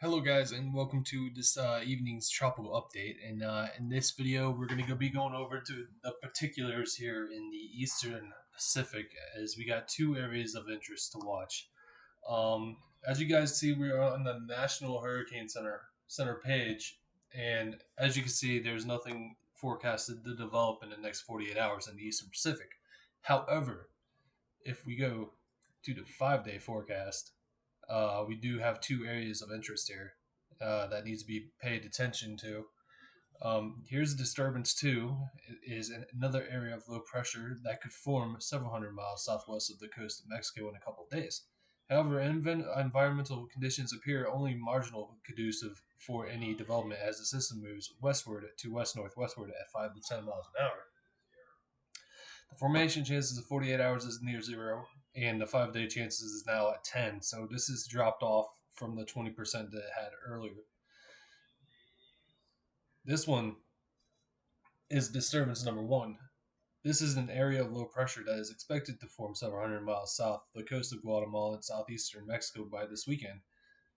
Hello guys, and welcome to this evening's tropical update. And in this video, we're going to be going over to the particulars here in the Eastern Pacific, as we got two areas of interest to watch. As you guys see, we are on the National Hurricane Center page, and as you can see, there's nothing forecasted to develop in the next 48 hours in the Eastern Pacific. However, if we go to the 5-day forecast, we do have two areas of interest here that needs to be paid attention to. Here's disturbance 2 is another area of low pressure that could form several hundred miles southwest of the coast of Mexico in a couple of days. However, environmental conditions appear only marginal conducive for any development as the system moves westward to west-northwestward at 5 to 10 miles an hour. The formation chances of 48 hours is near zero, and the 5-day chances is now at 10. So this is dropped off from the 20% that it had earlier. This one is disturbance number 1. This is an area of low pressure that is expected to form several hundred miles south of the coast of Guatemala and southeastern Mexico by this weekend.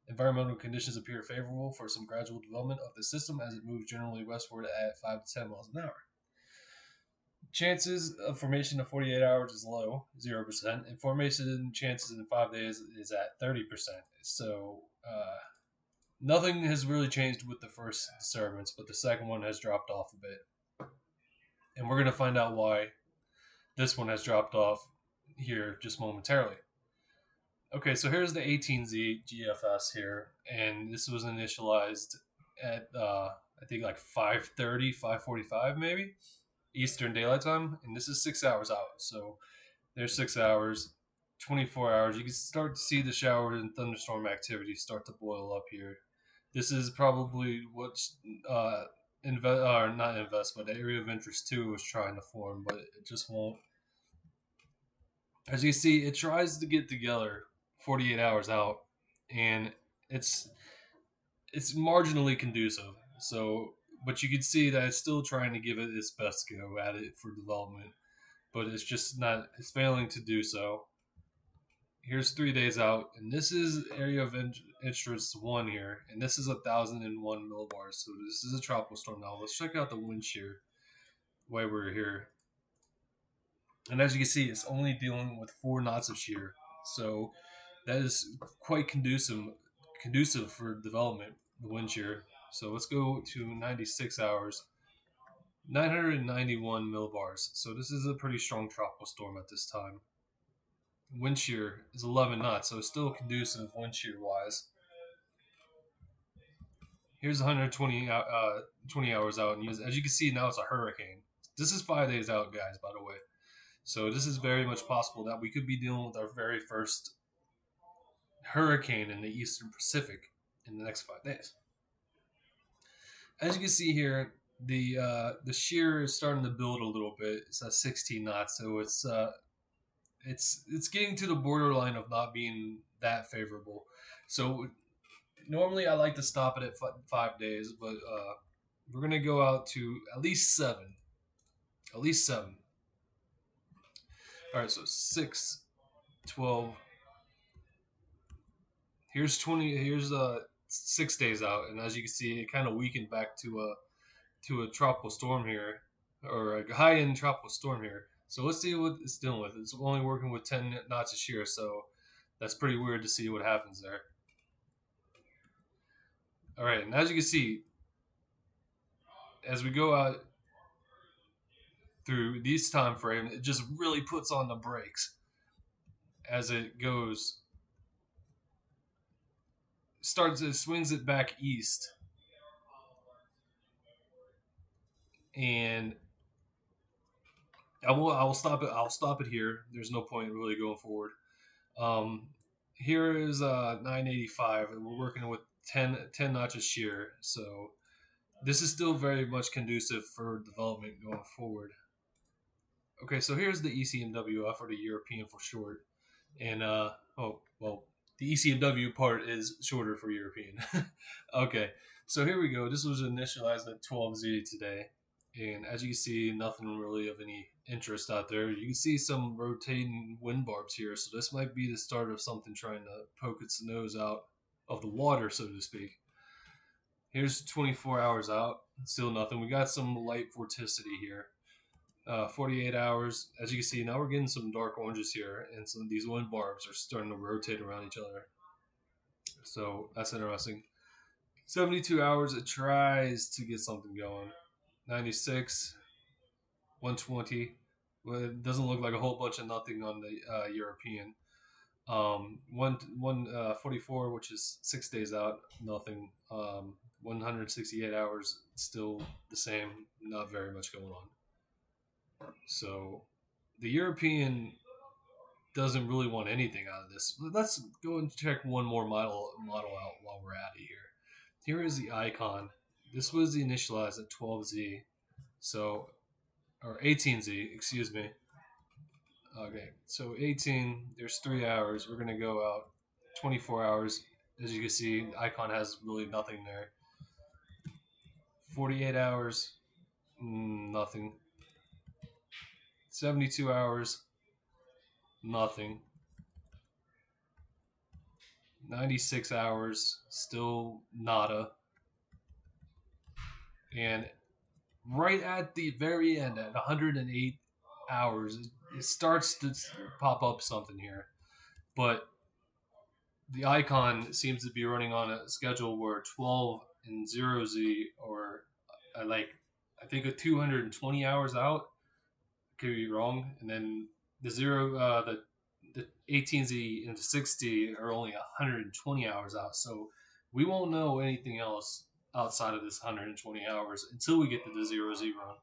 Environmental conditions appear favorable for some gradual development of the system as it moves generally westward at 5 to 10 miles an hour. Chances of formation of 48 hours is low, 0%, and formation chances in 5 days is at 30%. So nothing has really changed with the first disturbance, but the second one has dropped off a bit. And we're going to find out why this one has dropped off here just momentarily. Okay, so here's the 18Z GFS here, and this was initialized at I think like 5:30, 5:45 maybe Eastern Daylight Time, and this is 6 hours out. So there's 6 hours, 24 hours. You can start to see the showers and thunderstorm activity start to boil up here. This is probably what's not invest, but the area of interest 2 was trying to form, but it just won't. As you see, it tries to get together 48 hours out, and it's marginally conducive. So, but you can see that it's still trying to give it its best go at it for development, but it's just not. It's failing to do so. Here's 3 days out, and this is area of interest 1 here, and this is 1,001 millibars. So this is a tropical storm now. Let's check out the wind shear while we're here. And as you can see, it's only dealing with 4 knots of shear. So that is quite conducive for development, the wind shear. So let's go to 96 hours, 991 millibars. So this is a pretty strong tropical storm at this time. Wind shear is 11 knots, so it's still conducive wind shear wise. Here's 120 20 hours out, and as you can see now, it's a hurricane. This is 5 days out, guys, by the way. So this is very much possible that we could be dealing with our very first hurricane in the Eastern Pacific in the next 5 days. As you can see here, the shear is starting to build a little bit. It's at 16 knots, so it's getting to the borderline of not being that favorable. So normally I like to stop it at 5 days, but we're gonna go out to at least 7. At least 7. All right, so 6, 12. Here's 20. Here's 6 days out, and as you can see, it kind of weakened back to a tropical storm here, or a high-end tropical storm here. So let's see what it's dealing with. It's only working with 10 knots a shear, so that's pretty weird to see what happens there. All right, and as you can see, as we go out through these time frames, it just really puts on the brakes as it goes. It swings it back east, and I will stop it. I'll stop it here. There's no point in really going forward. Here is 985, and we're working with 10 notches shear. So this is still very much conducive for development going forward. Okay, so here's the ECMWF, or the European for short. And the ECMW part is shorter for European. Okay, so here we go. This was initialized at 12Z today. And as you can see, nothing really of any interest out there. You can see some rotating wind barbs here, so this might be the start of something trying to poke its nose out. of the water, so to speak. Here's 24 hours out, still nothing. We got some light vorticity here. 48 hours. As you can see, now we're getting some dark oranges here, and some of these wind barbs are starting to rotate around each other. So that's interesting. 72 hours, it tries to get something going. 96, 120. Well, it doesn't look like a whole bunch of nothing on the European. 44, which is 6 days out, nothing. 168 hours, still the same, not very much going on. So the European doesn't really want anything out of this. Let's go and check one more model out while we're at it here. Here is the icon. This was initialized at 12Z, so or 18Z, excuse me. Okay, so 18. There's 3 hours. We're gonna go out 24 hours. As you can see, the icon has really nothing there. 48 hours, nothing. 72 hours, nothing. 96 hours, still nada. And right at the very end, at 108 hours, it starts to pop up something here. But the icon seems to be running on a schedule where 12 and 0Z, or like, I think, a 220 hours out. Could be wrong. And then the 18Z and the 60 are only 120 hours out. So we won't know anything else outside of this 120 hours until we get to the 0Z run.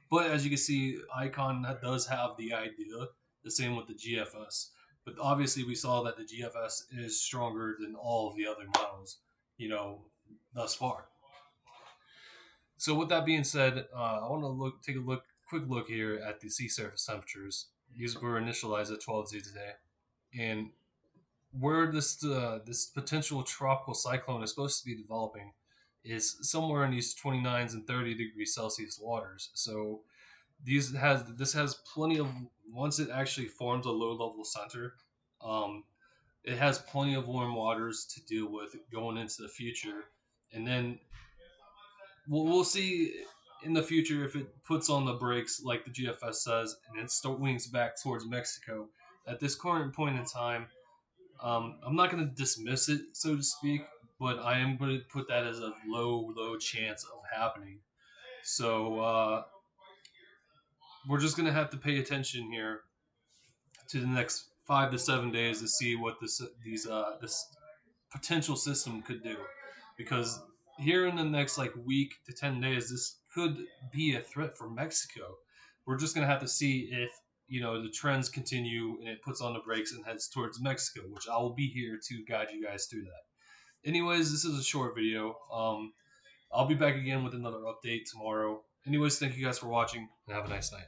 But as you can see, Icon does have the idea. The same with the GFS. But obviously, we saw that the GFS is stronger than all of the other models, thus far. So with that being said, I want to take a quick look here at the sea surface temperatures. These were initialized at 12Z today, and where this potential tropical cyclone is supposed to be developing is somewhere in these 29s and 30 degrees Celsius waters. So this has plenty of, once it actually forms a low level center, it has plenty of warm waters to deal with going into the future, and then we'll see in the future if it puts on the brakes like the GFS says, and it wings back towards Mexico. At this current point in time, I'm not going to dismiss it, so to speak, but I am going to put that as a low chance of happening. So we're just going to have to pay attention here to the next 5 to 7 days to see what this potential system could do, because here in the next like week to 10 days, this could be a threat for Mexico. We're just gonna have to see if the trends continue and it puts on the brakes and heads towards Mexico, which I will be here to guide you guys through that. Anyways, this is a short video. I'll be back again with another update tomorrow. Anyways, thank you guys for watching and have a nice night.